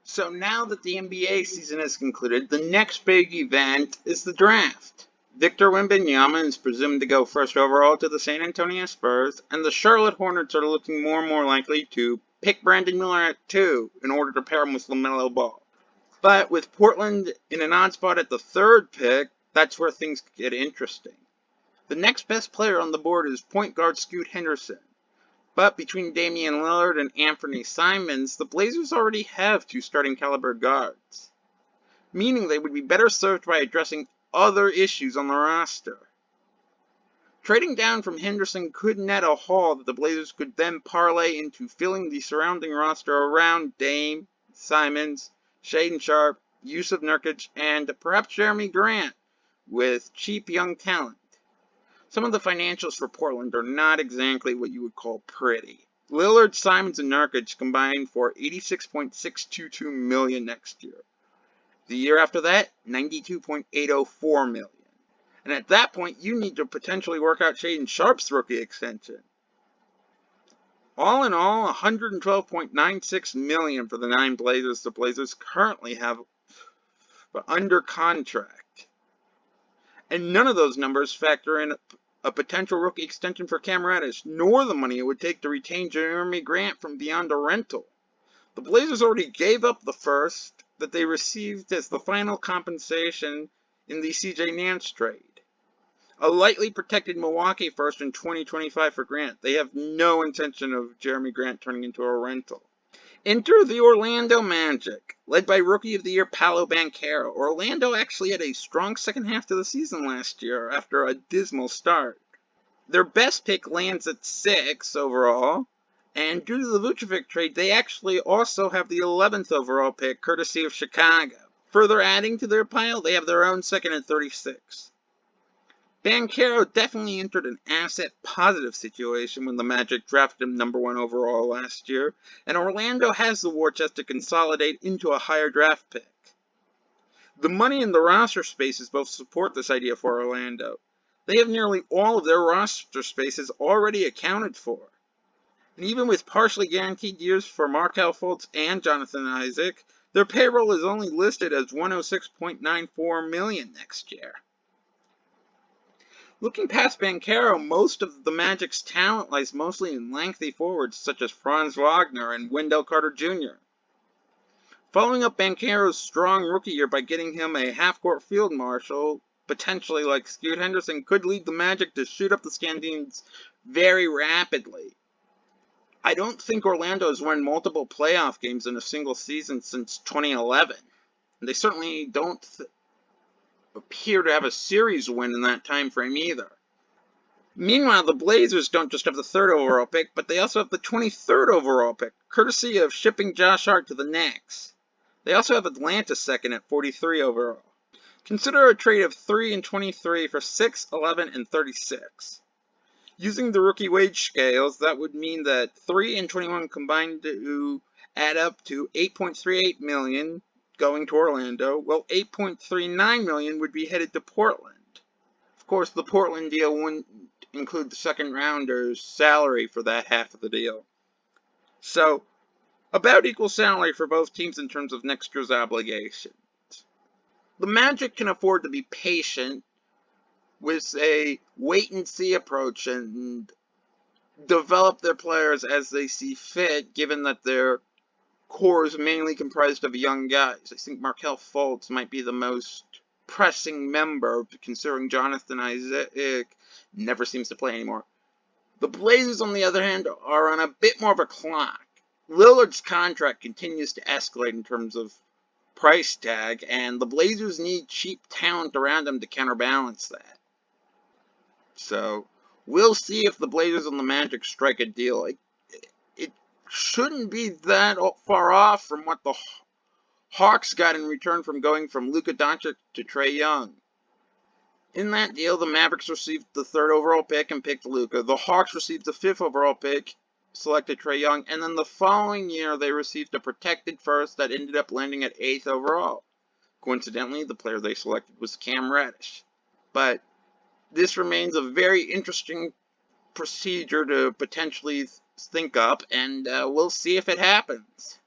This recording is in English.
So now that the NBA season has concluded, the next big event is the draft. Victor Wembanyama is presumed to go first overall to the San Antonio Spurs, and the Charlotte Hornets are looking more and more likely to pick Brandon Miller at 2 in order to pair him with LaMelo Ball. But with Portland in an odd spot at the 3rd pick, that's where things get interesting. The next best player on the board is point guard Scoot Henderson. But between Damian Lillard and Anthony Simons, the Blazers already have 2 starting caliber guards, meaning they would be better served by addressing other issues on the roster. Trading down from Henderson could net a haul that the Blazers could then parlay into filling the surrounding roster around Dame, Simons, Shaedon Sharpe, Yusuf Nurkic, and perhaps Jeremy Grant with cheap young talent. Some of the financials for Portland are not exactly what you would call pretty. Lillard, Simons, and Nurkic combined for $86.622 million next year. The year after that, $92.804 million. And at that point, you need to potentially work out Shaedon Sharpe's rookie extension. All in all, $112.96 million for the 9 Blazers the Blazers currently have under contract. And none of those numbers factor in a potential rookie extension for Cam Reddish, nor the money it would take to retain Jeremy Grant from beyond a rental. The Blazers already gave up the first that they received as the final compensation in the CJ Nance trade. A lightly protected Milwaukee first in 2025 for Grant. They have no intention of Jeremy Grant turning into a rental. Enter the Orlando Magic, led by Rookie of the Year Paolo Banchero. Orlando actually had a strong second half to the season last year after a dismal start. Their best pick lands at 6 overall, and due to the Vucevic trade, they actually also have the 11th overall pick, courtesy of Chicago. Further adding to their pile, they have their own second at 36. Banchero definitely entered an asset-positive situation when the Magic drafted him number 1 overall last year, and Orlando has the war chest to consolidate into a higher draft pick. The money and the roster spaces both support this idea for Orlando. They have nearly all of their roster spaces already accounted for. And even with partially guaranteed years for Markelle Fultz and Jonathan Isaac, their payroll is only listed as $106.94 million next year. Looking past Banchero, most of the Magic's talent lies mostly in lengthy forwards such as Franz Wagner and Wendell Carter Jr. Following up Banchero's strong rookie year by getting him a half-court field marshal, potentially like Scoot Henderson, could lead the Magic to shoot up the standings very rapidly. I don't think Orlando has won multiple playoff games in a single season since 2011. And they certainly don't appear to have a series win in that time frame either. Meanwhile, the Blazers don't just have the 3rd overall pick, but they also have the 23rd overall pick, courtesy of shipping Josh Hart to the Knicks. They also have Atlanta second at 43 overall. Consider a trade of 3 and 23 for 6, 11, and 36. Using the rookie wage scales, that would mean that 3 and 21 combined to add up to $8.38 million going to Orlando, while $8.39 million would be headed to Portland. Of course, the Portland deal wouldn't include the second rounder's salary for that half of the deal. So, about equal salary for both teams in terms of next year's obligations. The Magic can afford to be patient with a wait-and-see approach and develop their players as they see fit, given that their core is mainly comprised of young guys. I think Markelle Fultz might be the most pressing member, considering Jonathan Isaac never seems to play anymore. The Blazers, on the other hand, are on a bit more of a clock. Lillard's contract continues to escalate in terms of price tag, and the Blazers need cheap talent around them to counterbalance that. So, we'll see if the Blazers and the Magic strike a deal. It shouldn't be that far off from what the Hawks got in return from going from Luka Doncic to Trae Young. In that deal, the Mavericks received the 3rd overall pick and picked Luka. The Hawks received the 5th overall pick, selected Trae Young, and then the following year they received a protected first that ended up landing at 8th overall. Coincidentally, the player they selected was Cam Reddish. But this remains a very interesting procedure to potentially think up, and we'll see if it happens.